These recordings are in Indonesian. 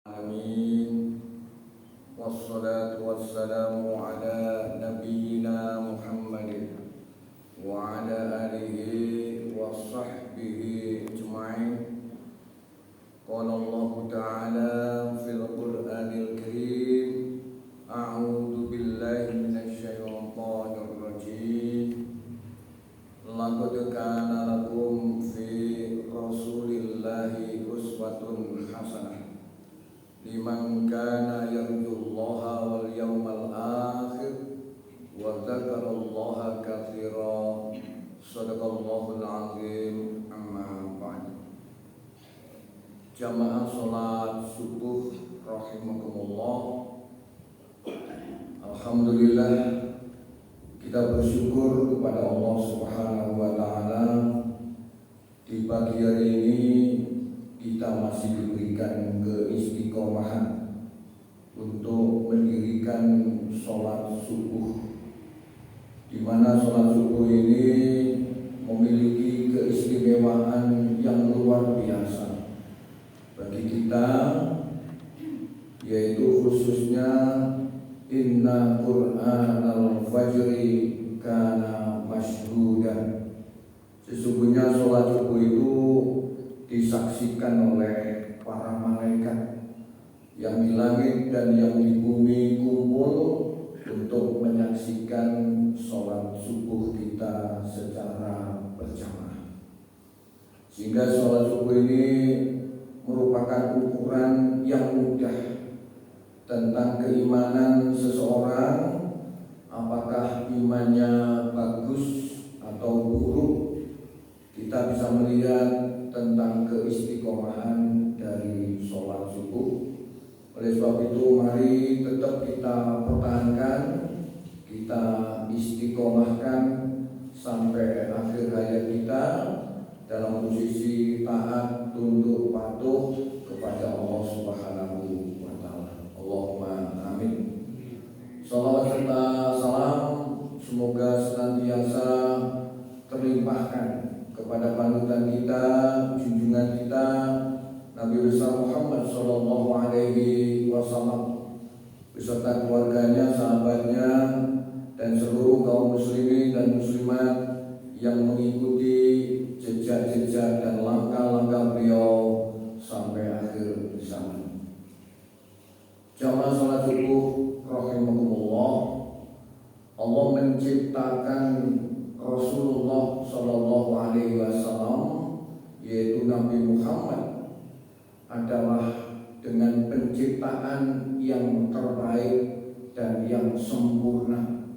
Amin. Wassalatu wassalamu ala nabiyyina Muhammadin wa ala alihi wa sahbihi ajma'in. Qala Allah Ta'ala fil Qur'anil Karim, a'udzu billahi minasy syaithanir rajim. Laqad kana lakum fi Rasulillahi uswatun hasanah liman kana yarjullaha wal yawmal akhir wa dzakarallaha katsiran. Shadaqallahul azim. Amma ba'd. Jamaah salat subuh rahimakumullah. Alhamdulillah, kita bersyukur kepada Allah Subhanahu wa taala di pagi hari ini kita masih diberikan keistiqomahan untuk mendirikan sholat subuh, di mana sholat subuh ini memiliki keistimewaan yang luar biasa bagi kita, yaitu khususnya inna Qur'anal fajri kana mashhudan. Sesungguhnya sholat subuh itu disaksikan oleh para malaikat yang di langit dan yang di bumi kumpul untuk menyaksikan sholat subuh kita secara berjamaah. Sehingga sholat subuh ini merupakan ukuran yang mudah tentang keimanan seseorang, apakah imannya bagus atau buruk. Kita bisa melihat tentang keistiqomahan dari sholat subuh. Oleh sebab itu, mari tetap kita pertahankan, kita istiqomahkan sampai akhir hayat kita dalam posisi taat, tunduk, patuh kepada Allah Subhanahu wa taala. Allahumma amin. Salawat serta salam semoga senantiasa terlimpahkan kepada panutan kita, junjungan kita, Nabi besar Muhammad sallallahu alaihi wasallam, beserta keluarganya, sahabatnya, dan seluruh kaum muslimin dan muslimat yang mengikuti jejak-jejak dan langkah-langkah beliau sampai akhir zaman. Jamaah salat subuh rahimakumullah, Allah menciptakan Rasulullah Shallallahu Alaihi Wasallam, yaitu Nabi Muhammad, adalah dengan penciptaan yang terbaik dan yang sempurna,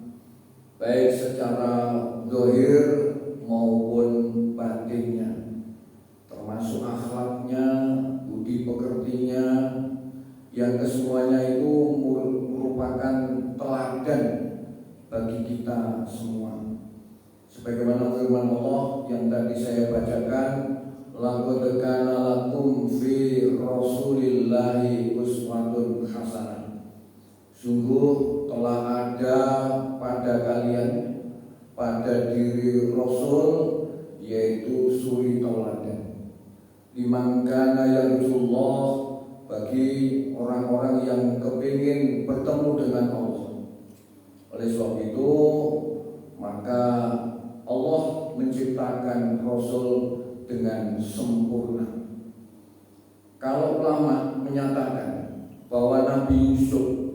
baik secara zahir maupun batinnya, termasuk akhlaknya, budi pekertinya, yang kesemuanya itu merupakan teladan bagi kita semua. Sebagaimana firman Allah yang tadi saya bacakan, laqad kana lakum fi Rasulillahi uswatun hasanah. Sungguh telah ada pada kalian, pada diri Rasul, yaitu suri tauladan. Liman kana yarjullah, bagi orang-orang yang kepingin bertemu dengan Allah. Oleh sebab itu, maka Allah menciptakan Rasul dengan sempurna. Kalau ulama menyatakan bahwa Nabi Yusuf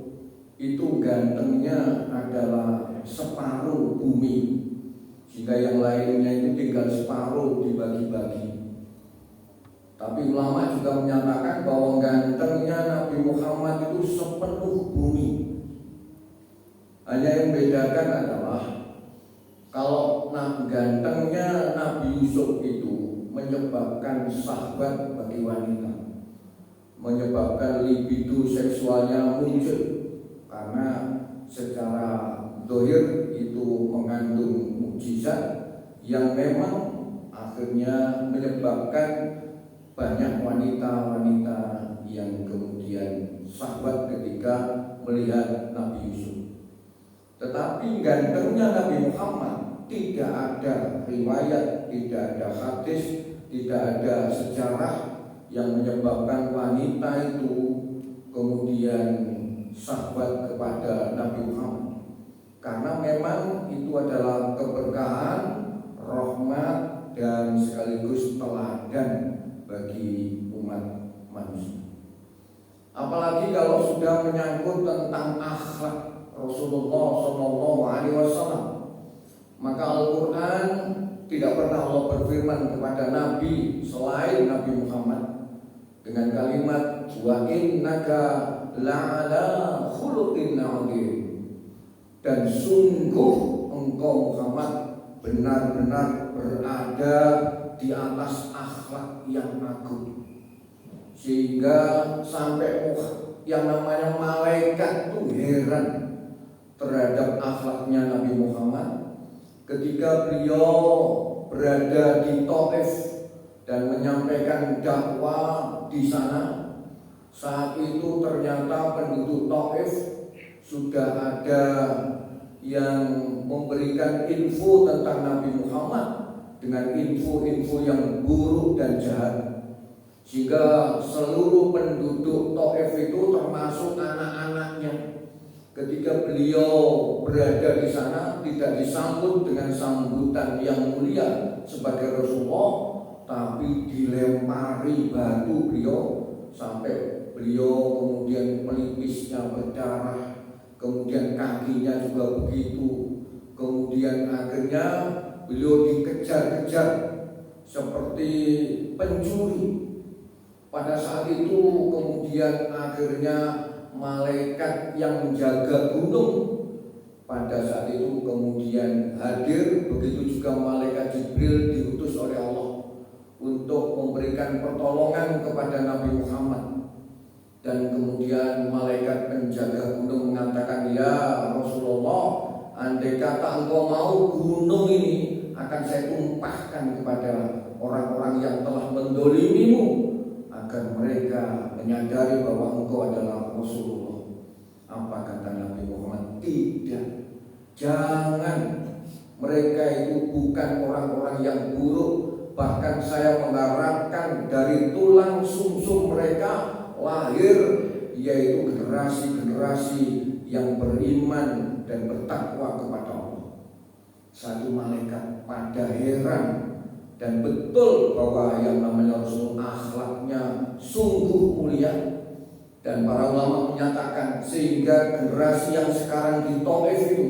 itu gantengnya adalah separuh bumi, sehingga yang lainnya itu tinggal separuh dibagi-bagi. Tapi ulama juga menyatakan bahwa gantengnya Nabi Muhammad itu sepenuh bumi. Hanya yang membedakan adalah kalau gantengnya Nabi Yusuf itu menyebabkan syahwat bagi wanita, menyebabkan libido seksualnya muncul, karena secara zahir itu mengandung mukjizat yang memang akhirnya menyebabkan banyak wanita-wanita yang kemudian syahwat ketika melihat Nabi Yusuf. Tetapi gantengnya Nabi Muhammad tidak ada riwayat, tidak ada hadis, tidak ada sejarah yang menyebabkan wanita itu sahabat kepada Nabi Muhammad, karena memang itu adalah keberkahan, rahmat, dan sekaligus teladan bagi umat manusia. Apalagi kalau sudah menyangkut tentang akhlak Rasulullah SAW, maka Al-Quran tidak pernah Allah berfirman kepada Nabi selain Nabi Muhammad dengan kalimat wa innaka la'ala khuluqin 'adzim, dan sungguh engkau Muhammad benar-benar berada di atas akhlak yang agung. Sehingga sampai yang namanya malaikat tuh heran terhadap akhlaknya Nabi Muhammad ketika beliau berada di Taif dan menyampaikan dakwah di sana. Saat itu ternyata penduduk Taif sudah ada yang memberikan info tentang Nabi Muhammad dengan info-info yang buruk dan jahat, sehingga seluruh penduduk Taif itu termasuk anak-anaknya, ketika beliau berada di sana tidak disambut dengan sambutan yang mulia sebagai Rasulullah, tapi dilempari batu beliau sampai beliau kemudian pelipisnya berdarah, kemudian kakinya juga begitu, kemudian akhirnya beliau dikejar-kejar seperti pencuri. Pada saat itu kemudian akhirnya malaikat yang menjaga gunung pada saat itu kemudian hadir, begitu juga malaikat Jibril diutus oleh Allah untuk memberikan pertolongan kepada Nabi Muhammad. Dan kemudian malaikat penjaga gunung mengatakan, ya Rasulullah, andai kata engkau mau, gunung ini akan saya tumpahkan kepada orang-orang yang telah mendolimimu, agar mereka menyadari bahwa engkau adalah Rasulullah. Apa kata Nabi Muhammad? Tidak, jangan. Mereka itu bukan orang-orang yang buruk. Bahkan saya mengharapkan dari tulang sumsum mereka lahir, yaitu generasi-generasi yang beriman dan bertakwa kepada Allah. Satu malaikat pada heran dan betul bahwa yang namanya Rasul akhlaknya sungguh mulia. Dan para ulama menyatakan sehingga generasi yang sekarang di Taif itu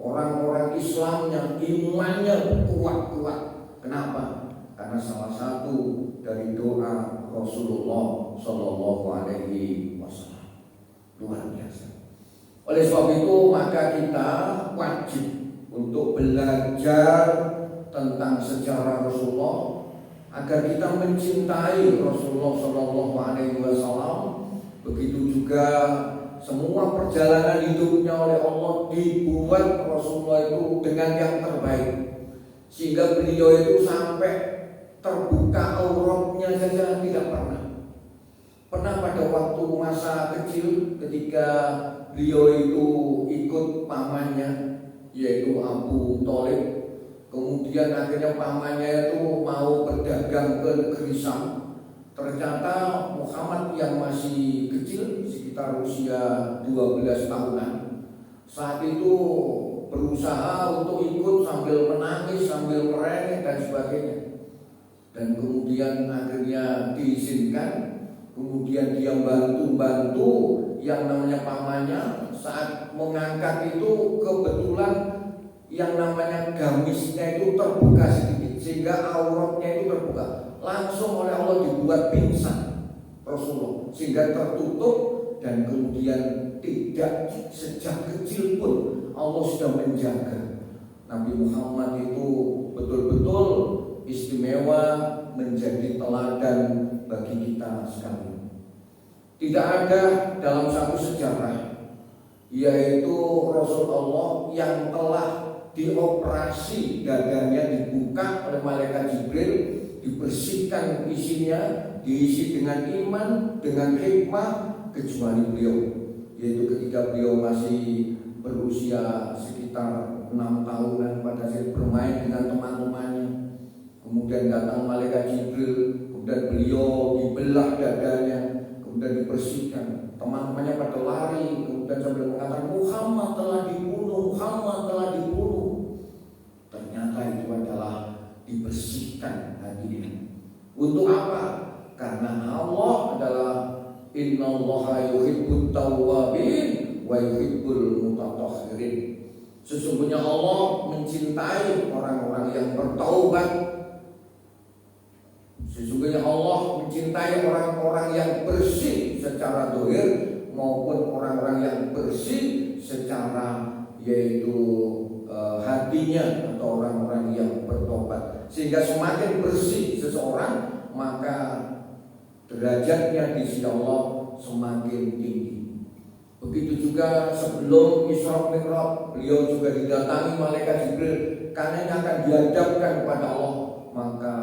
orang-orang Islamnya, imannya kuat-kuat. Kenapa? Karena salah satu dari doa Rasulullah Shallallahu Alaihi Wasallam. Luar biasa. Oleh sebab itu maka kita wajib untuk belajar tentang sejarah Rasulullah agar kita mencintai Rasulullah Shallallahu Alaihi Wasallam. Begitu juga semua perjalanan hidupnya oleh Allah dibuat Rasulullah itu dengan yang terbaik, sehingga beliau itu sampai terbuka auratnya saja tidak pernah. Pernah pada waktu masa kecil ketika beliau itu ikut pamannya yaitu Abu Thalib, kemudian akhirnya pamannya itu mau berdagang ke negeri Syam. Ternyata Muhammad yang masih kecil sekitar usia 12 tahunan saat itu berusaha untuk ikut sambil menangis, sambil merengek dan sebagainya. Dan kemudian akhirnya diizinkan. Kemudian dia bantu-bantu yang namanya pamannya. Saat mengangkat itu kebetulan yang namanya gamisnya itu terbuka sedikit, sehingga auratnya itu terbuka. Langsung oleh Allah dibuat pingsan Rasulullah, sehingga tertutup. Dan kemudian tidak, sejak kecil pun Allah sudah menjaga. Nabi Muhammad itu betul-betul istimewa, menjadi teladan bagi kita sekalian. Tidak ada dalam satu sejarah yaitu Rasulullah yang telah dioperasi dadanya, dibuka oleh malaikat Jibril, dibersihkan isinya, diisi dengan iman, dengan hikmah, kecuali beliau, yaitu ketika beliau masih berusia sekitar 6 tahunan pada saat bermain dengan teman-temannya. Kemudian datang malaikat Jibril, kemudian beliau dibelah dadanya, kemudian dibersihkan. Teman-temannya pada lari, kemudian sambil mengatakan Muhammad telah dibunuh, Muhammad telah dibunuh. Ternyata itu adalah dibersihkan hatinya. Untuk apa? Karena Allah adalah innallaha yuhibbut tawwabin wa yuhibbul mutatahhirin. Sesungguhnya Allah mencintai orang-orang yang bertaubat. Sesungguhnya Allah mencintai orang-orang yang bersih secara zahir maupun orang-orang yang bersih secara yaitu hatinya, atau orang-orang yang bertobat. Sehingga semakin bersih seseorang, maka derajatnya di sisi Allah semakin tinggi. Begitu juga sebelum Isra Mi'raj, beliau juga didatangi malaikat Jibril karena yang akan dihadapkan kepada Allah. Maka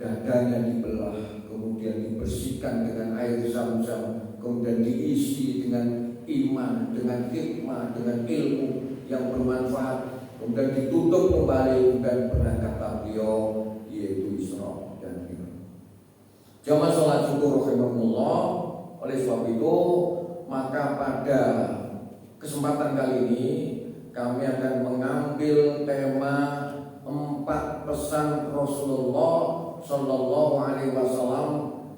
dadanya dibelah, kemudian dibersihkan dengan air zam-zam, kemudian diisi dengan iman, dengan hikmah, dengan ilmu yang bermanfaat, kemudian ditutup kembali dan pernah kata beliau yaitu Isra dan Mi'raj. Jamaah salat syukur rahimakumullah. Oleh sebab itu, maka pada kesempatan kali ini kami akan mengambil tema 4 pesan Rasulullah Shallallahu Alaihi Wasallam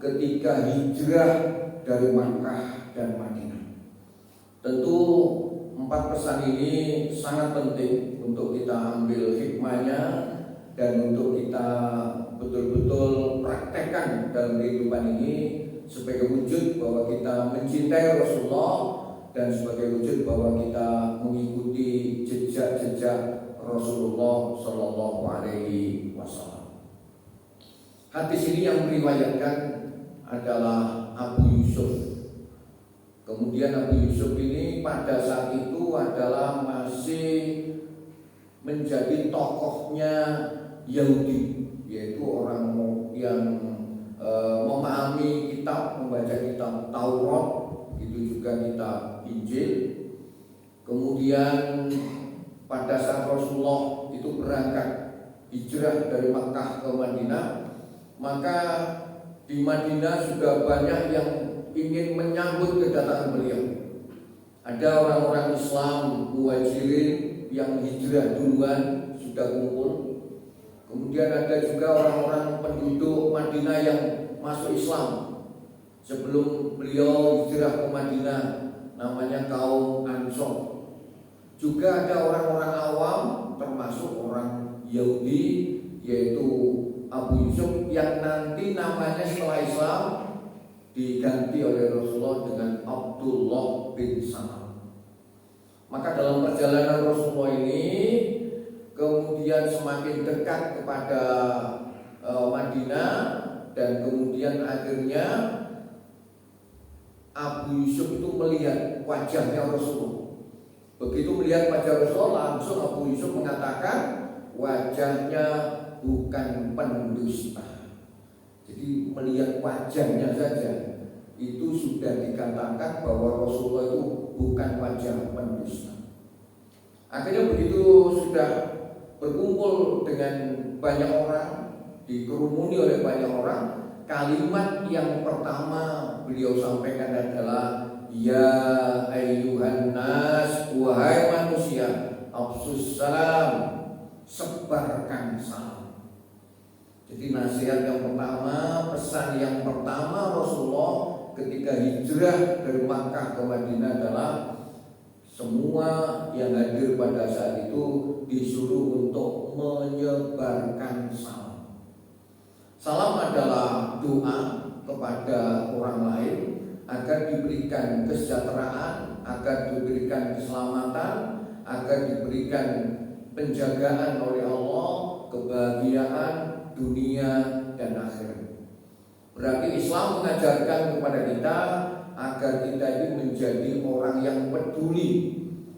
ketika hijrah dari Makkah dan Madinah. Tentu 4 pesan ini sangat penting untuk kita ambil hikmahnya dan untuk kita betul-betul praktekkan dalam kehidupan ini sebagai wujud bahwa kita mencintai Rasulullah dan sebagai wujud bahwa kita mengikuti jejak-jejak Rasulullah Shallallahu Alaihi Wasallam. Hadis ini yang meriwayatkan adalah Abu Yusuf. Kemudian Abu Yusuf ini pada saat itu adalah masih menjadi tokohnya Yahudi, yaitu orang yang memahami kitab, membaca kitab Taurat, itu juga kitab Injil. Kemudian pada saat Rasulullah itu berangkat hijrah dari Makkah ke Madinah, maka di Madinah sudah banyak yang ingin menyambut kedatangan beliau. Ada orang-orang Islam Muhajirin yang hijrah duluan sudah kumpul. Kemudian ada juga orang-orang penduduk Madinah yang masuk Islam sebelum beliau hijrah ke Madinah, namanya kaum Ansor. Juga ada orang-orang awam termasuk orang Yahudi yaitu Abu Yusuf yang nanti namanya setelah Islam diganti oleh Rasulullah dengan Abdullah bin Salam. Maka dalam perjalanan Rasulullah ini kemudian semakin dekat kepada Madinah, dan kemudian akhirnya Abu Yusuf itu melihat wajahnya Rasulullah. Begitu melihat wajah Rasulullah, langsung Abu Yusuf mengatakan wajahnya bukan pendusta. Jadi melihat wajahnya saja itu sudah dikatakan bahwa Rasulullah itu bukan wajah pendusta. Akhirnya begitu sudah berkumpul dengan banyak orang, dikerumuni oleh banyak orang, kalimat yang pertama beliau sampaikan adalah ya ayyuhan nas, wahai manusia, afsus salam, sebarkan salam. Jadi nasihat yang pertama, pesan yang pertama Rasulullah ketika hijrah dari Makkah ke Madinah adalah semua yang hadir pada saat itu disuruh untuk menyebarkan salam. Salam adalah doa kepada orang lain agar diberikan kesejahteraan, agar diberikan keselamatan, agar diberikan penjagaan oleh Allah, kebahagiaan dunia dan akhirat. Berarti Islam mengajarkan kepada kita agar kita ini menjadi orang yang peduli,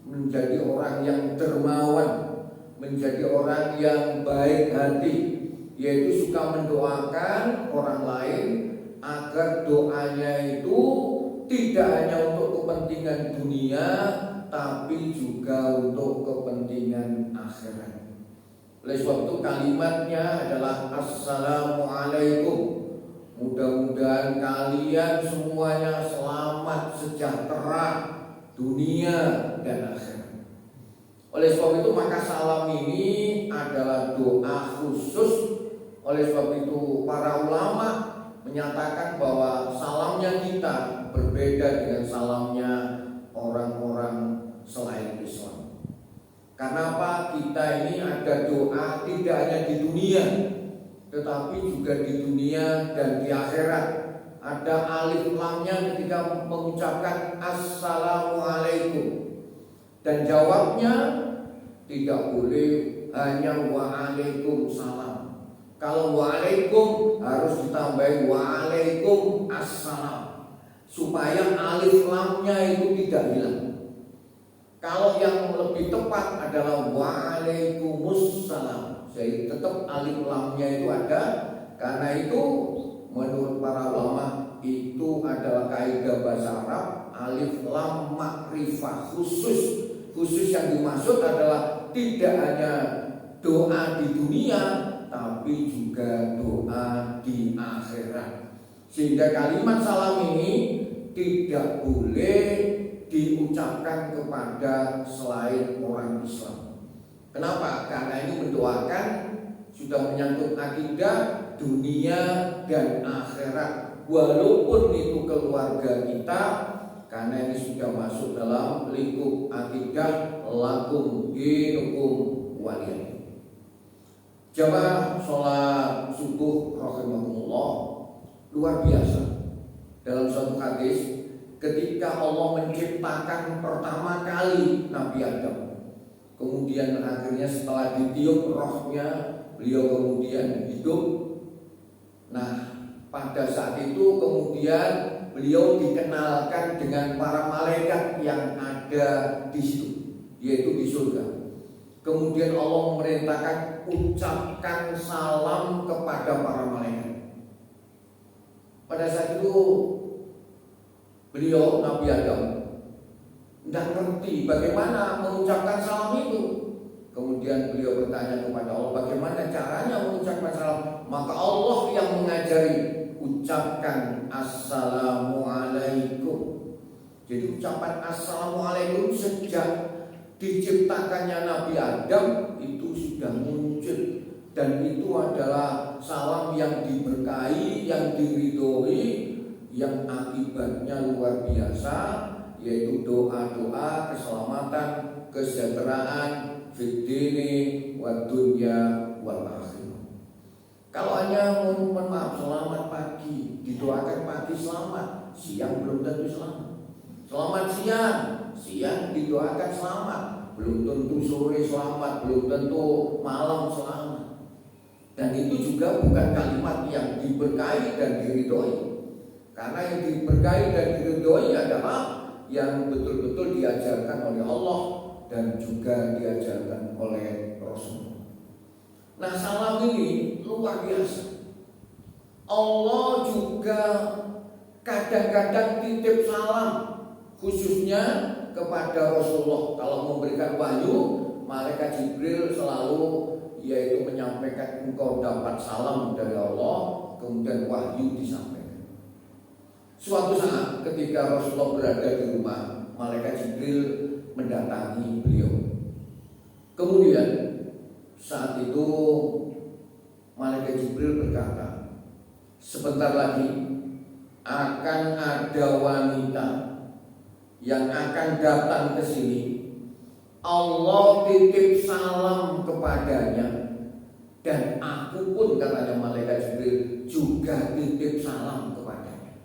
menjadi orang yang dermawan, menjadi orang yang baik hati, yaitu suka mendoakan orang lain agar doanya itu tidak hanya untuk kepentingan dunia, tapi juga untuk kepentingan akhirat. Oleh sebab itu kalimatnya adalah Assalamualaikum, Mudah-mudahan kalian semuanya selamat sejahtera dunia dan akhirat. Oleh sebab itu maka salam ini adalah doa khusus. Oleh sebab itu para ulama menyatakan bahwa salamnya kita berbeda dengan salamnya orang-orang selain Islam. Karena apa? Kita ini ada doa tidak hanya di dunia, tetapi juga di dunia dan di akhirat. Ada alif lamnya ketika mengucapkan assalamualaikum. Dan jawabnya tidak boleh hanya waalaikumsalam. Kalau waalaikum harus ditambahi waalaikum assalam, supaya alif lamnya itu tidak hilang. Kalau yang lebih tepat adalah waalaikumsalam, jadi tetap alif lamnya itu ada. Karena itu menurut para ulama itu adalah kaidah bahasa Arab, alif lam makrifah khusus. Khusus yang dimaksud adalah tidak hanya doa di dunia, tapi juga doa di akhirat. Sehingga kalimat salam ini tidak boleh diucapkan kepada selain orang Islam. Kenapa? Karena ini mendoakan sudah menyangkut akidah dunia dan akhirat, walaupun itu keluarga kita, karena ini sudah masuk dalam lingkup akidah lakum dinukum waliyadin. Jamaah sholat subuh rahimakumullah, luar biasa. Dalam suatu hadis, ketika Allah menciptakan pertama kali Nabi Adam, kemudian akhirnya setelah ditiup rohnya, beliau kemudian hidup. Nah, pada saat itu kemudian beliau dikenalkan dengan para malaikat yang ada di situ, yaitu di surga. Kemudian Allah memerintahkan ucapkan salam kepada para malaikat. Pada saat itu beliau Nabi Adam tidak ngerti bagaimana mengucapkan salam itu. Kemudian beliau bertanya kepada Allah, bagaimana caranya mengucapkan salam? Maka Allah yang mengajari, ucapkan assalamualaikum. Jadi ucapan assalamualaikum sejak diciptakannya Nabi Adam itu sudah muncul, dan itu adalah salam yang diberkahi, yang diridhoi, yang akibatnya luar biasa, yaitu doa-doa keselamatan, kesejahteraan fid dini wad dunya wal akhirah. Kalau hanya mohon maaf selamat pagi, didoakan pagi selamat, siang belum tentu selamat. Selamat siang, siang didoakan selamat, belum tentu sore selamat, belum tentu malam selamat. Dan itu juga bukan kalimat yang diberkahi dan diridhoi. Karena yang diberkahi dan diridhoi adalah yang betul-betul diajarkan oleh Allah dan juga diajarkan oleh Rasul. Nah, salam ini luar biasa. Allah juga kadang-kadang titip salam, khususnya kepada Rasulullah. Kalau memberikan wahyu, malaikat Jibril selalu yaitu menyampaikan engkau dapat salam dari Allah, kemudian wahyu disampaikan. Suatu saat ketika Rasulullah berada di rumah, malaikat Jibril mendatangi beliau. Kemudian saat itu malaikat Jibril berkata, sebentar lagi akan ada wanita yang akan datang ke sini. Allah titip salam kepadanya, dan aku pun, katanya malaikat Jibril, juga titip salam kepadanya.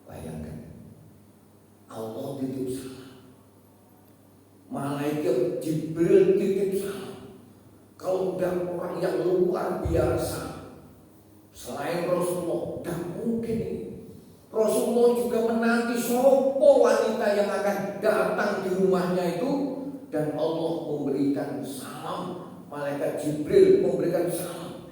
Bayangkan, Allah titip salam, malaikat Jibril titip salam. Kalau udah orang yang luar biasa selain Rasulullah, tidak mungkin. Rasulullah juga menanti sopo wanita yang akan datang di rumahnya itu, dan Allah memberikan salam, malaikat Jibril memberikan salam.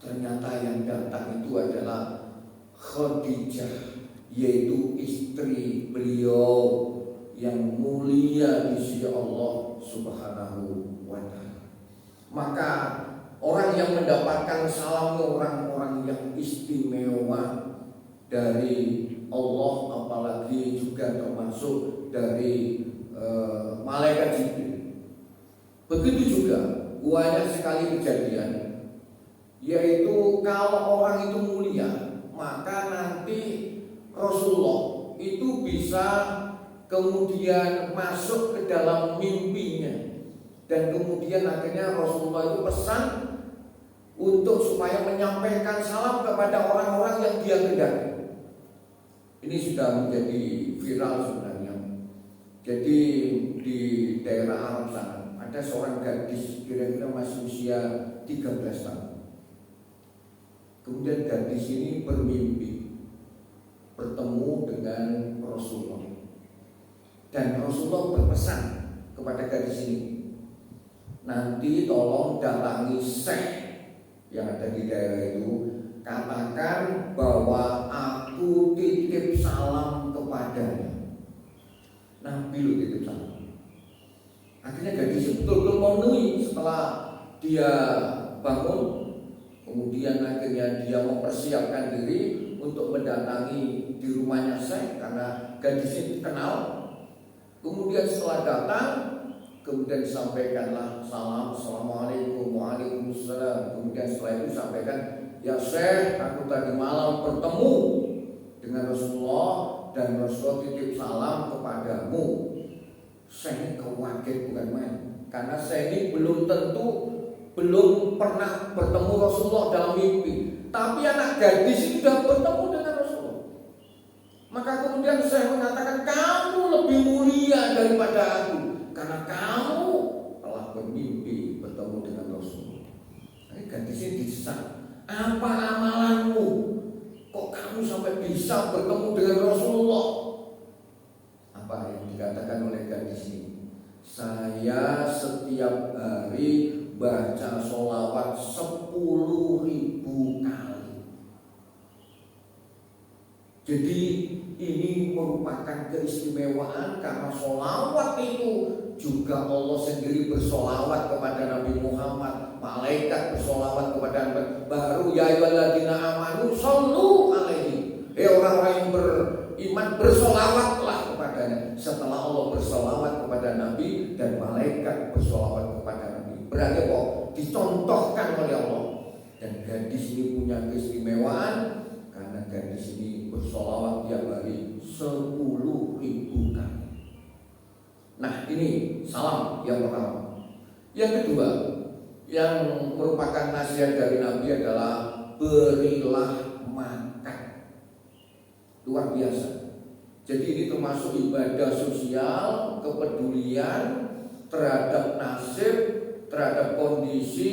Ternyata yang datang itu adalah Khadijah, yaitu istri beliau yang mulia di sisi Allah Subhanahu wa ta'ala. Maka Orang yang mendapatkan salam orang-orang yang istimewa dari Allah, apalagi juga termasuk dari malaikat Jibril. Begitu juga banyak sekali kejadian, yaitu kalau orang itu mulia, maka nanti Rasulullah itu bisa kemudian masuk ke dalam mimpinya, dan kemudian akhirnya Rasulullah itu pesan untuk supaya menyampaikan salam kepada orang-orang yang dia kehendaki. Ini sudah menjadi viral sebenarnya. Jadi di daerah Arab sana ada seorang gadis kira-kira masih usia 13 tahun. Kemudian gadis ini bermimpi bertemu dengan Rasulullah, dan Rasulullah berpesan kepada gadis ini, nanti tolong datangi syekh yang ada di daerah itu, katakan bahwa aku titip salam kepadanya. Nabi lu titip salam. Akhirnya gadis betul-betul memenuhi. Setelah dia bangun, kemudian akhirnya dia mempersiapkan diri untuk mendatangi di rumahnya syekh, karena gadis itu kenal. Kemudian setelah datang, kemudian disampaikanlah salam, assalamualaikum, waalaikumsalam. Kemudian setelah itu disampaikan, ya syekh, aku tadi malam bertemu dengan Rasulullah dan Rasulullah titip salam kepadamu. Syekh ini kaget bukan main, karena syekh ini belum pernah bertemu Rasulullah dalam mimpi, tapi anak gadis itu sudah bertemu dengan Rasulullah. Maka kemudian saya mengatakan, kamu lebih mulia daripada aku, karena kamu telah bermimpi bertemu dengan Rasulullah. Ini gadisnya didesak, apa amalanmu? Kok kamu sampai bisa bertemu dengan Rasulullah? Apa yang dikatakan oleh gadis ini? Saya setiap hari baca sholawat 10.000 kali. Jadi ini merupakan keistimewaan, karena sholawat itu juga Allah sendiri bersolawat kepada Nabi Muhammad, malaikat bersolawat kepada Nabi. Baru ya ayyuhalladzina amanu shollu alaihi, orang-orang yang beriman bersolawatlah kepadanya. Setelah Allah bersolawat kepada Nabi dan malaikat bersolawat kepada Nabi, berarti kok dicontohkan oleh Allah. Dan gadis ini punya keistimewaan, karena gadis ini bersolawat tiap hari 10.000 kali. Nah, ini salam yang pertama. Yang kedua, yang merupakan nasihat dari Nabi adalah berilah makan. Luar biasa. Jadi ini termasuk ibadah sosial, kepedulian terhadap nasib, terhadap kondisi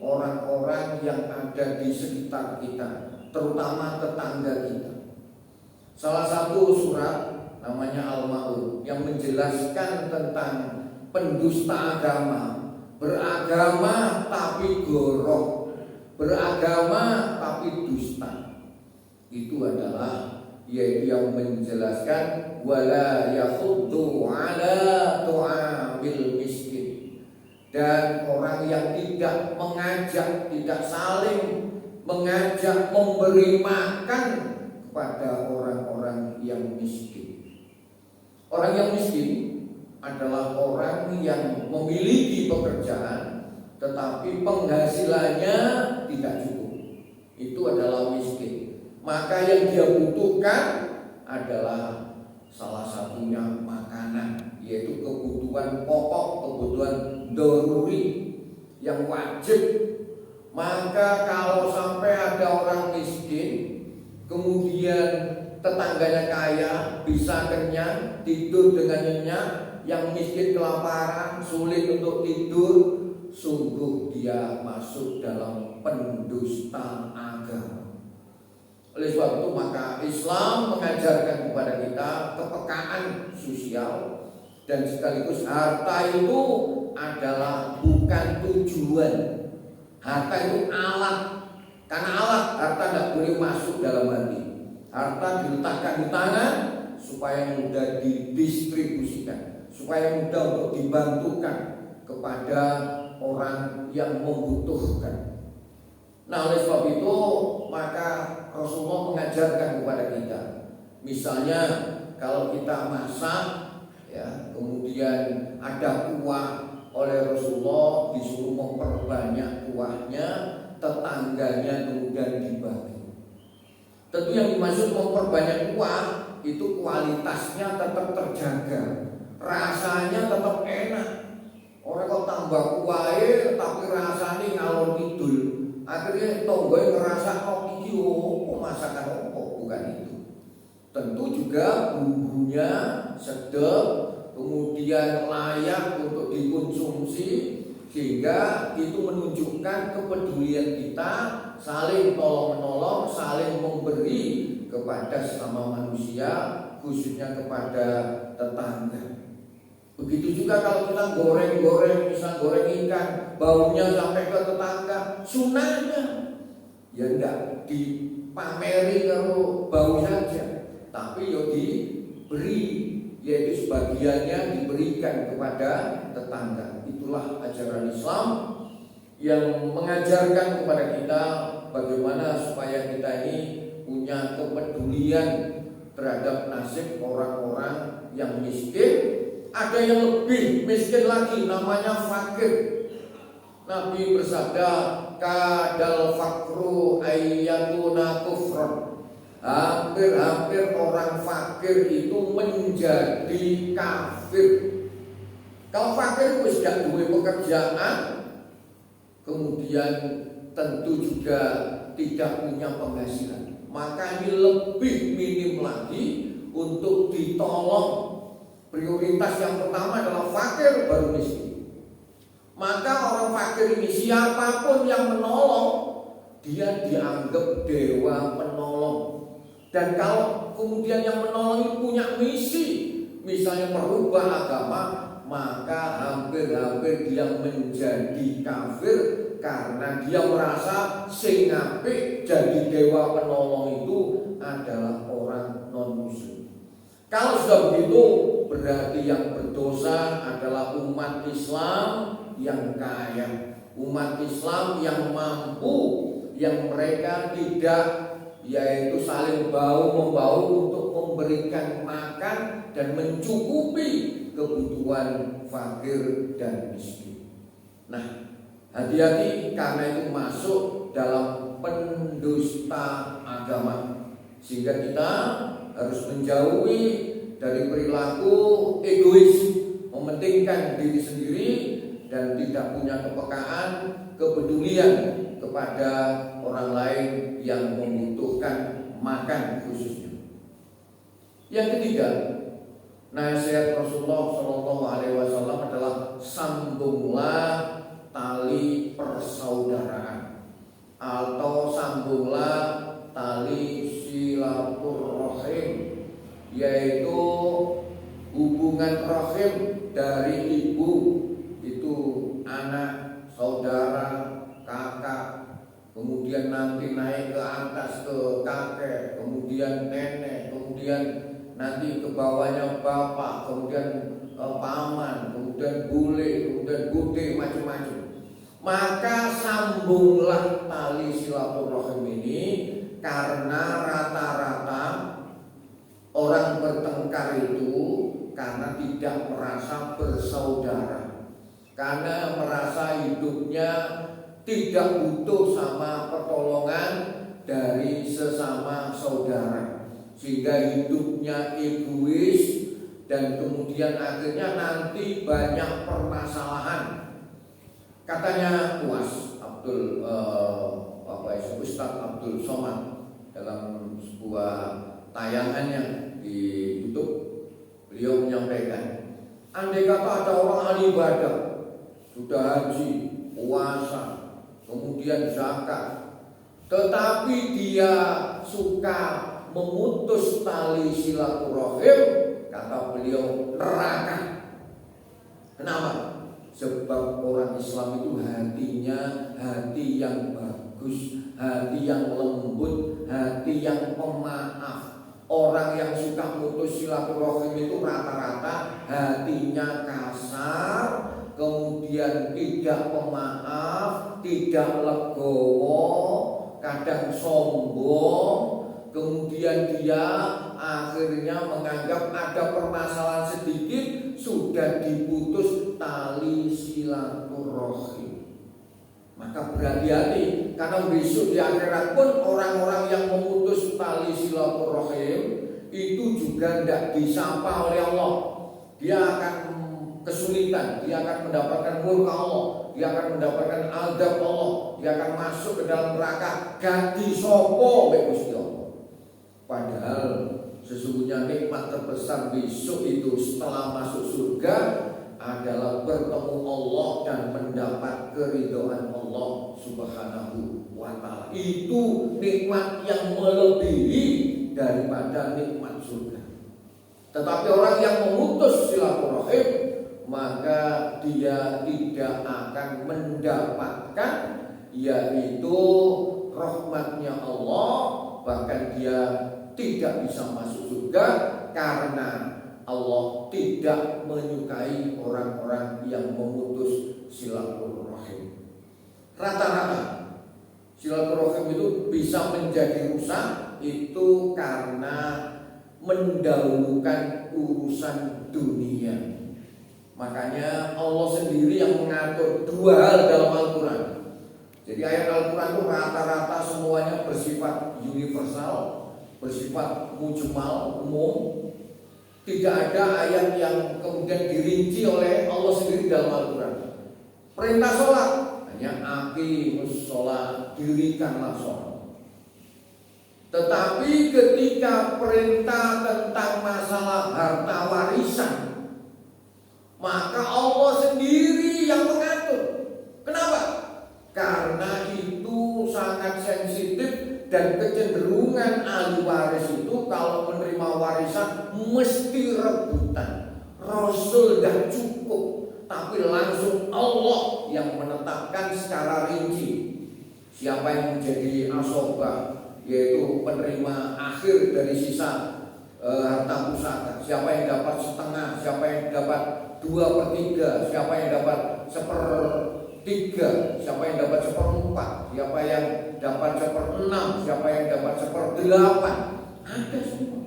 orang-orang yang ada di sekitar kita, terutama tetangga kita. Salah satu surat namanya Al-Ma'un yang menjelaskan tentang pendusta agama, beragama tapi goroh, beragama tapi dusta. Itu adalah yaitu yang menjelaskan wala yakhuddu ala tu'amil miskin, dan orang yang tidak mengajak, tidak saling mengajak memberi makan kepada orang-orang yang miskin. Orang yang miskin adalah orang yang memiliki pekerjaan tetapi penghasilannya tidak cukup. Itu adalah miskin. Maka yang dia butuhkan adalah salah satunya makanan, yaitu kebutuhan pokok, kebutuhan daruri yang wajib. Maka kalau sampai ada orang miskin, kemudian tetangganya kaya, bisa kenyang, tidur dengan nyenyak, yang miskin kelaparan, sulit untuk tidur, sungguh dia masuk dalam pendusta agama. Oleh sebab itu maka Islam mengajarkan kepada kita kepekaan sosial, dan sekaligus harta itu adalah bukan tujuan. Harta itu alat, karena alat harta tidak boleh masuk dalam hati. Harta diletakkan di tangan supaya mudah didistribusikan, supaya mudah untuk dibantukan kepada orang yang membutuhkan. Nah, oleh sebab itu maka Rasulullah mengajarkan kepada kita. Misalnya kalau kita masak ya, kemudian ada kuah, oleh Rasulullah disuruh memperbanyak kuahnya, tetangganya kemudian dibagi. Tentu yang dimaksud memperbanyak kuah itu kualitasnya tetap terjaga, rasanya tetap enak. Orang kok tambah kuahnya tapi rasanya ngalor ngidul, akhirnya tonggoy ngerasa kok iki masakan opo, bukan itu. Tentu juga bumbunya sedap, kemudian layak untuk dikonsumsi, sehingga itu menunjukkan kepedulian kita, saling tolong-menolong, saling memberi kepada sesama manusia, khususnya kepada tetangga. Begitu juga kalau kita goreng-goreng, misal goreng ikan, baunya sampai ke tetangga, sunahnya ya enggak dipameri kalau bau saja, tapi ya diberi, yaitu sebagiannya diberikan kepada tetangga. Itulah ajaran Islam yang mengajarkan kepada kita bagaimana supaya kita ini punya kepedulian terhadap nasib orang-orang yang miskin. Ada yang lebih miskin lagi, namanya fakir. Nabi bersabda, kadal fakru ayyatuna kufran. Hampir-hampir orang fakir itu menjadi kafir. Kalau fakir wis gak duwe pekerjaan, kemudian tentu juga tidak punya penghasilan, maka ini lebih minim lagi untuk ditolong. Prioritas yang pertama adalah fakir baru miskin. Maka orang fakir ini siapapun yang menolong, dia dianggap dewa penolong. Dan kalau kemudian yang menolong itu punya misi, misalnya merubah agama, maka hampir-hampir dia menjadi kafir, karena dia merasa sing apik jadi dewa penolong itu adalah orang non-muslim. Kalau sudah begitu, berarti yang berdosa adalah umat Islam yang kaya, umat Islam yang mampu, yang mereka tidak, yaitu saling bahu-membahu untuk memberikan makan dan mencukupi kebutuhan fakir dan miskin. Nah, hati-hati karena itu masuk dalam pendusta agama, sehingga kita harus menjauhi dari perilaku egois, mementingkan diri sendiri dan tidak punya kepekaan, kepedulian kepada orang lain yang membutuhkan makan khususnya. Yang ketiga, nasihat Rasulullah SAW adalah sambunglah tali persaudaraan atau sambunglah tali silaturahim, yaitu hubungan rahim dari ibu, itu anak, saudara, kakak, kemudian nanti naik ke atas ke kakek, kemudian nenek, kemudian nanti ke bawahnya bapak, kemudian paman, kemudian bule, kemudian bude, macam-macam. Maka sambunglah tali silaturahim ini, karena rata-rata orang bertengkar itu karena tidak merasa bersaudara, karena merasa hidupnya tidak butuh sama pertolongan dari sesama saudara, sehingga hidupnya egois dan kemudian akhirnya nanti banyak permasalahan. Katanya Ustadz Abdul Somad dalam sebuah tayangannya di YouTube, beliau menyampaikan, andai kata ada orang ahli ibadah, sudah haji, puasa, kemudian zakat, tetapi dia suka memutus tali silaturahim, kata beliau neraka. Kenapa? Sebab orang Islam itu hatinya hati yang bagus, hati yang lembut, hati yang pemaaf. Orang yang suka memutus silaturahim itu rata-rata hatinya kasar, kemudian kemudian tidak pemaaf, tidak legowo, kadang sombong, kemudian dia akhirnya menganggap ada permasalahan sedikit sudah diputus tali silaturahim. Maka berhati-hati, karena besok di akhirat pun orang-orang yang memutus tali silaturahim itu juga tidak disapa oleh Allah. Dia akan kesulitan, dia akan mendapatkan murka Allah, dia akan mendapatkan azab Allah, dia akan masuk ke dalam neraka. Ganti sopo Gusti Allah. Padahal sesungguhnya nikmat terbesar besok itu setelah masuk surga adalah bertemu Allah dan mendapat keridhaan Allah Subhanahu wa ta'ala. Itu nikmat yang melebihi daripada nikmat surga. Tetapi orang yang memutus silaturahim, maka dia tidak akan mendapatkan yaitu rahmatnya Allah, bahkan dia tidak bisa masuk surga karena Allah tidak menyukai orang-orang yang memutus silaturahim. Rata-rata silaturahim itu bisa menjadi rusak itu karena mendahulukan urusan dunia. Makanya Allah sendiri yang mengatur dua hal dalam Al-Quran. Jadi ayat Al-Quran itu rata-rata semuanya bersifat universal, bersifat mujmal, umum. Tidak ada ayat yang kemudian dirinci oleh Allah sendiri dalam Al-Quran. Perintah sholat hanya aqimus sholat, dirikanlah sholat. Tetapi ketika perintah tentang masalah harta warisan, maka Allah sendiri yang mengatur. Kenapa? Karena itu sangat sensitif. Dan kecenderungan ahli waris itu kalau menerima warisan mesti rebutan. Rasul dah cukup, tapi langsung Allah yang menetapkan secara rinci siapa yang menjadi asobah, yaitu penerima akhir dari sisa harta pusaka. Siapa yang dapat setengah, siapa yang dapat 2/3, siapa yang dapat 1/3, siapa yang dapat 1/4, siapa yang dapat 1/6, siapa yang dapat 1/8. Ada semua,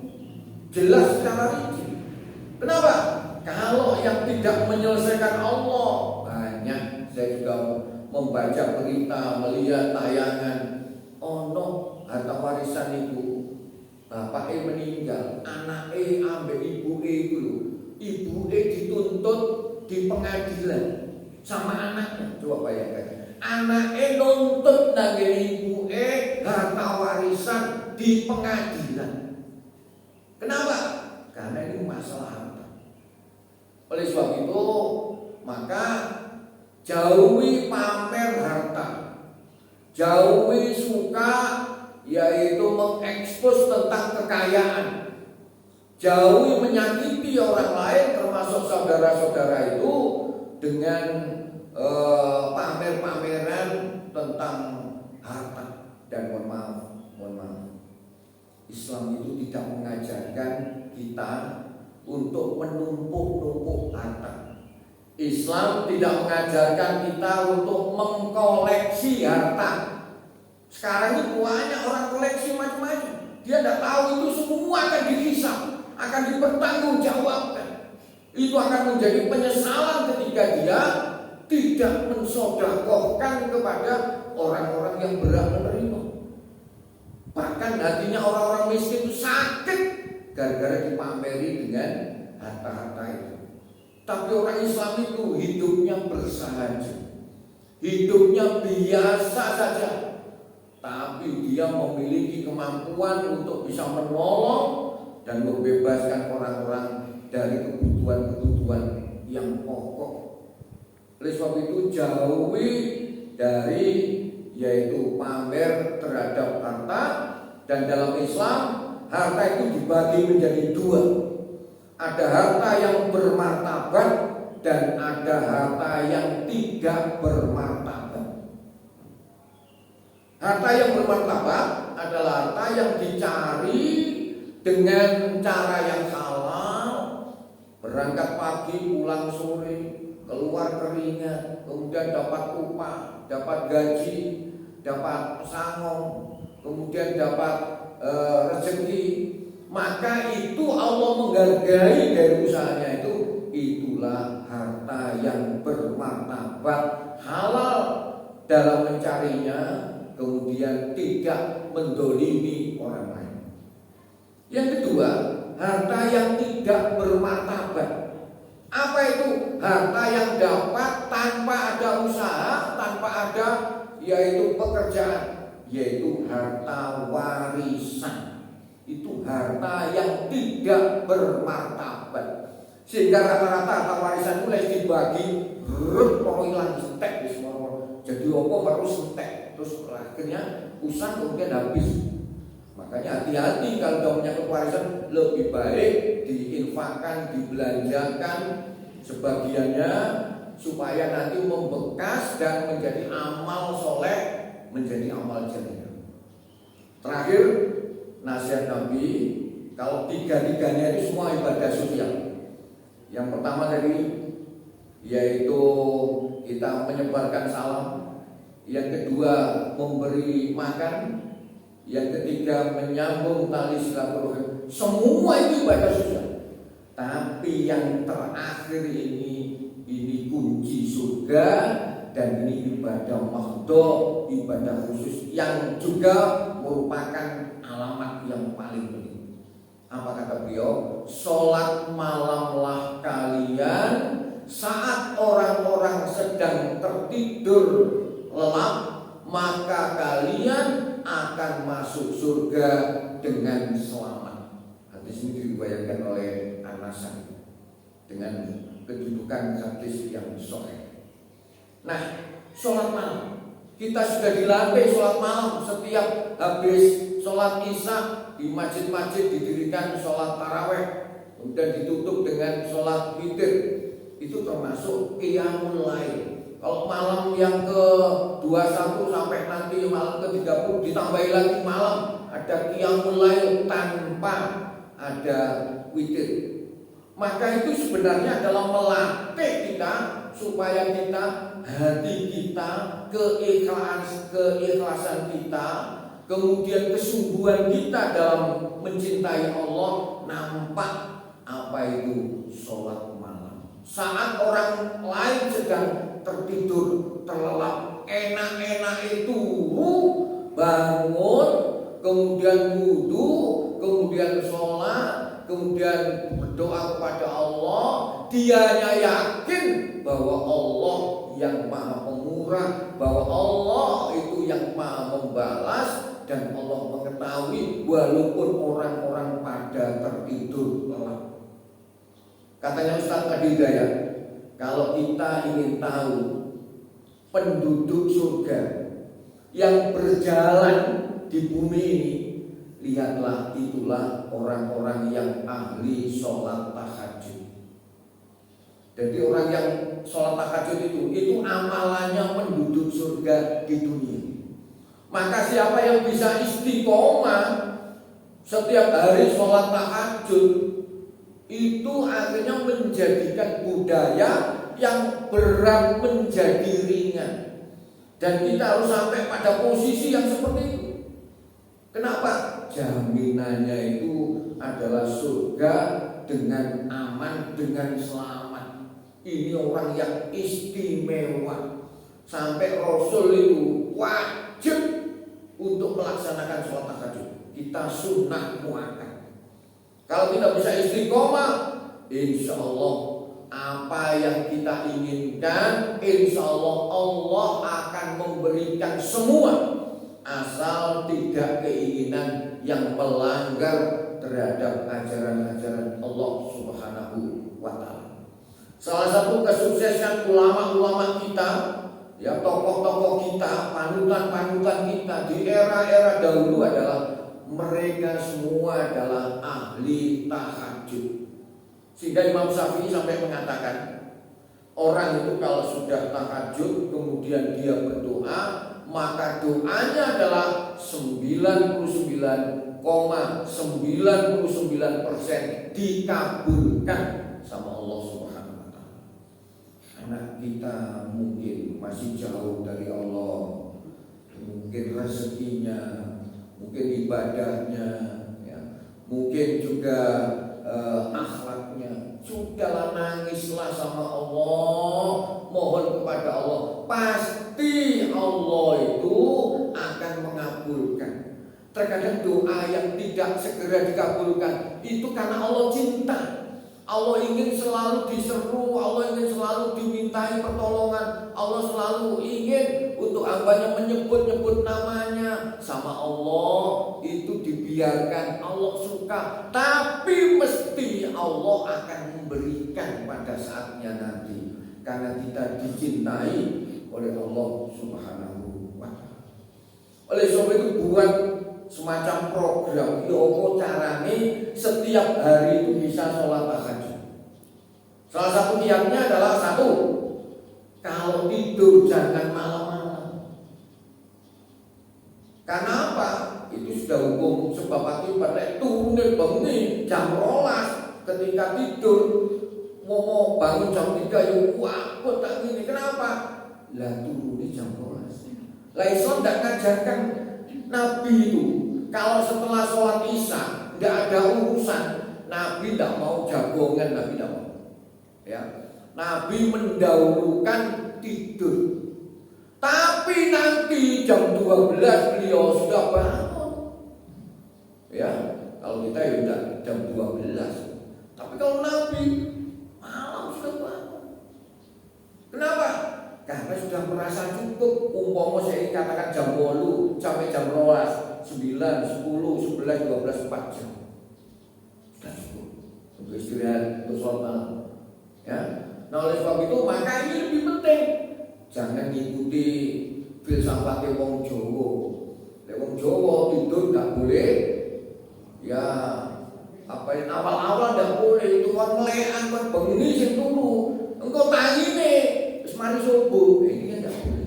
jelas secara rinci. Kenapa? Kalau yang tidak menyelesaikan Allah banyak. Saya juga membaca berita, melihat tayangan. Oh no, harta warisan itu bapaknya meninggal, anaknya ambil ibu itu, ibu dituntut di pengadilan sama anaknya. Coba bayangkan. Anaknya nuntut nangge ibu harta warisan di pengadilan. Kenapa? Karena ini masalah harta. Oleh sebab itu, maka jauhi pamer harta, jauhi suka yaitu mengekspos tentang kekayaan, jauhi menyakiti orang lain termasuk saudara-saudara itu dengan pamer-pameran tentang harta. Dan mohon maaf, Islam itu tidak mengajarkan kita untuk menumpuk-numpuk harta. Islam tidak mengajarkan kita untuk mengkoleksi harta. Sekarang ini banyak orang koleksi macam-macam. Dia tidak tahu itu semua akan dihisab, akan dipertanggungjawabkan. Itu akan menjadi penyesalan ketika dia tidak mensodakohkan kepada orang-orang yang berhak menerima. Bahkan hatinya orang-orang miskin itu sakit gara-gara dipameri dengan harta-harta itu. Tapi orang Islam itu hidupnya bersahaja, hidupnya biasa saja, tapi dia memiliki kemampuan untuk bisa menolong dan membebaskan orang-orang dari kebutuhan-kebutuhan yang pokok. Oleh sebab itu jauhi dari yaitu pamer terhadap harta. Dan dalam Islam harta itu dibagi menjadi dua. Ada harta yang bermartabat dan ada harta yang tidak bermartabat. Harta yang bermartabat adalah harta yang dicari dengan cara yang halal, berangkat pagi pulang sore, keluar keringat, kemudian dapat upah, dapat gaji, dapat pesangon, kemudian dapat rezeki, maka itu Allah menghargai dari usahanya itu. Itulah harta yang bermartabat, halal dalam mencarinya, kemudian tidak mendolimi orang lain. Yang kedua, harta yang tidak bermartabat. Apa itu? Harta yang dapat tanpa ada usaha, tanpa ada yaitu pekerjaan, yaitu harta warisan. Itu harta yang tidak bermartabat. Sehingga rata-rata harta warisan mulai dibagi, pokoknya hilang sentek di semua. Jadi harus sentek, terus akhirnya usang kemudian habis. Makanya hati-hati kalau sudah menyangkut warisan, lebih baik diinfakkan, dibelanjakan sebagiannya supaya nanti membekas dan menjadi amal soleh, menjadi amal jariah. Terakhir, nasihat Nabi, kalau tiga-tiganya itu semua ibadah sosial. Yang pertama tadi yaitu kita menyebarkan salam, yang kedua memberi makan, yang ketiga menyambung tali silaturahim. Semua itu ibadah sosial. Tapi yang terakhir ini kunci surga, dan ini ibadah mahdho, ibadah khusus yang juga merupakan alamat yang paling penting. Apa kata beliau? Sholat malamlah kalian saat orang-orang sedang tertidur lelap, maka kalian akan masuk surga dengan selamat. Hadis ini diriwayatkan oleh An-Nasai dengan kedudukan hadis yang sahih. Nah, sholat malam, kita sudah dilatih sholat malam. Setiap habis sholat isya di masjid-masjid didirikan sholat taraweh, kemudian ditutup dengan sholat witir. Itu termasuk qiyamul lail. Kalau malam yang ke-21 sampai nanti malam ke-30 ditambahi lagi malam, ada qiyamul lail tanpa ada witir. Maka itu sebenarnya adalah melatih kita supaya kita, hati kita, keikhlasan kita, kemudian kesungguhan kita dalam mencintai Allah nampak. Apa itu sholat malam? Saat orang lain sedang tertidur terlelap, enak-enak itu bangun, kemudian wudu, kemudian sholat, kemudian berdoa kepada Allah. Dianya yakin bahwa Allah yang maha pemurah, bahwa Allah itu yang maha membalas, dan Allah mengetahui walaupun orang-orang pada tertidur lelap. Katanya Ustaz Adi Hidayat, kalau kita ingin tahu penduduk surga yang berjalan di bumi ini, lihatlah, itulah orang-orang yang ahli sholat tahajud. Jadi orang yang sholat tahajud itu amalannya penduduk surga di dunia. Maka siapa yang bisa istiqomah setiap hari sholat tahajud, itu akhirnya menjadikan budaya yang berat menjadi ringan. Dan kita harus sampai pada posisi yang seperti itu. Kenapa? Jaminannya itu adalah surga dengan aman, dengan selamat. Ini orang yang istimewa. Sampai Rasul itu wajib untuk melaksanakan sholat tahajud. Kita sunnah muakkad. Kalau kita bisa istiqomah, insya Allah apa yang kita inginkan, insya Allah Allah akan memberikan semua, asal tidak keinginan yang melanggar terhadap ajaran-ajaran Allah Subhanahu wa Ta'ala. Salah satu kesuksesan ulama-ulama kita, ya tokoh-tokoh kita, panutan-panutan kita di era-era dahulu adalah mereka semua adalah ahli tahajud. Sehingga Imam Syafi'i sampai mengatakan, orang itu kalau sudah tahajud kemudian dia berdoa, maka doanya adalah 99,99% dikabulkan sama Allah Subhanahu wa Ta'ala. Karena kita mungkin masih jauh dari Allah, mungkin rezekinya, mungkin ibadahnya, ya, mungkin juga akhlaknya. Sudahlah, nangislah sama Allah, mohon kepada Allah, pasti Allah itu akan mengabulkan. Terkadang doa yang tidak segera dikabulkan itu karena Allah cinta. Allah ingin selalu diseru, Allah ingin selalu dimintai pertolongan, Allah selalu ingin untuk hambanya menyebut-nyebut namanya. Sama Allah itu dibiarkan, Allah suka, tapi mesti Allah akan memberikan pada saatnya nanti, karena kita dicintai oleh Allah Subhanahu wa ta'ala. Oleh sebab itu buat semacam program, yopo carane setiap hari itu bisa sholat tahajud. Salah satu niatnya adalah satu, kalau tidur jangan malam-malam. Karena apa? Itu sudah hukum sebab aku pada turun bengi jam 12 ketika tidur mau bangun jam 3 ya wah kok tak gini. Kenapa? Lah turun jam 12. Lah Islam tidak ngajarkan Nabi itu kalau setelah sholat isya tidak ada urusan, Nabi tidak mau jagongan, Nabi tidak mau. Ya, Nabi mendahulukan tidur. Tapi nanti jam 12 beliau sudah bangun. Ya, kalau kita ya udah jam 12. Tapi kalau Nabi malam sudah bangun. Kenapa? Karena sudah merasa cukup. Umpama saya katakan jam 8 sampai jam 12, 9, 10, 11, 12, 4 jam. Sudah cukup untuk istirahat, untuk sholat malam. Ya. Nah oleh sebab itu maka ini lebih penting. Jangan ikuti filsafate wong Jawa. Lek wong Jawa tidur enggak boleh. Ya apa yang awal-awal enggak boleh, itu kan melekan kan bengi sing turu. Engko tangine wis mari subuh. Ini kan enggak boleh.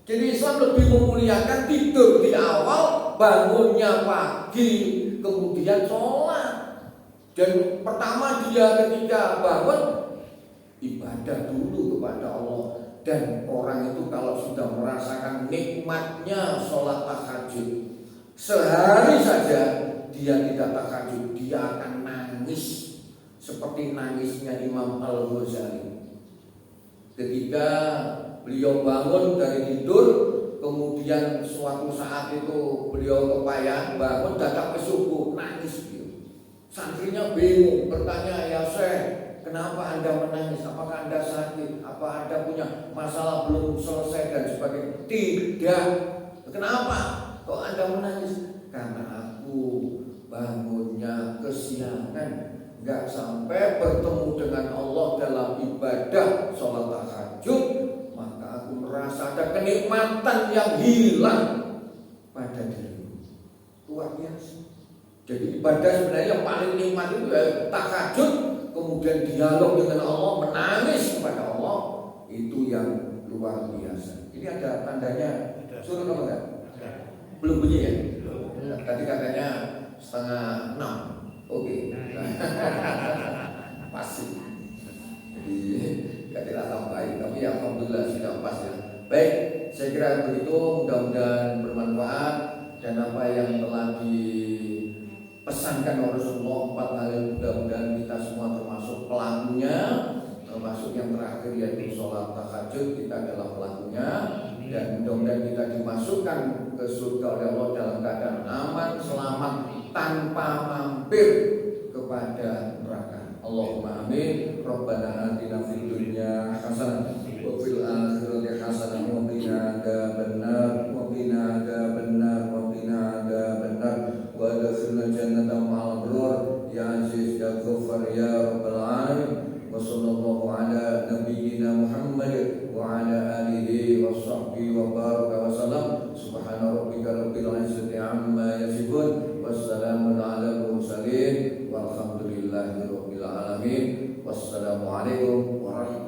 Jadi Islam lebih memuliakan tidur di awal, bangunnya pagi, kemudian sholat. Dan pertama dia ketika bangun ibadah dulu kepada Allah. Dan orang itu kalau sudah merasakan nikmatnya sholat tahajud, sehari saja dia tidak tahajud, dia akan nangis seperti nangisnya Imam Al-Ghazali. Ketika beliau bangun dari tidur, kemudian suatu saat itu beliau kepayahan bangun, datang ke subuh, nangis beliau. Santrinya bingung, bertanya, ya Syekh, kenapa Anda menangis? Apakah Anda sakit? Apa Anda punya masalah belum selesai dan sebagainya? Tidak. Kenapa kok Anda menangis? Karena aku bangunnya kesiangan, nggak sampai bertemu dengan Allah dalam ibadah sholat tahajud, maka aku merasa ada kenikmatan yang hilang pada diriku. Luar biasa. Jadi ibadah sebenarnya yang paling nikmat itu ya tahajud, kemudian dialog dengan Allah, menangis kepada Allah, itu yang luar biasa. Ini ada tandanya, suruh apa enggak? Belum bunyi ya? Tadi katanya 5:30. Oke. Pasti. Jadi tidak tambahin, tapi alhamdulillah sudah pas ya. Baik, saya kira begitu, mudah-mudahan bermanfaat dan apa yang telah dipesankan Rasulullah 4 hal mudah-mudahan kita semua termasuk pelakunya, termasuk yang terakhir yaitu sholat tahajud, kita adalah pelakunya, dan mudah-mudahan kita dimasukkan ke surga oleh Allah dalam keadaan aman, selamat, tanpa mampir kepada neraka. Allahumma amin. Rabbana atina fid dunya hasanah wa fil akhirati hasanah wa qina adzabannar wa qina adzabannar wa qina adzabannar wa adkhilna jannata ma'al abrar ya aziz ya ghaffar ya rabbal alamin. Wa sallallahu ala nabiyyina Muhammad wa ala alihi wa sahbihi wa baraka wa salam. Subhana rabbika rabbil izzati amma yasifun, wassalamun ala mursalin, walhamdulillahi rabbil alamin. Wassalamualaikum warahmatullahi wabarakatuh.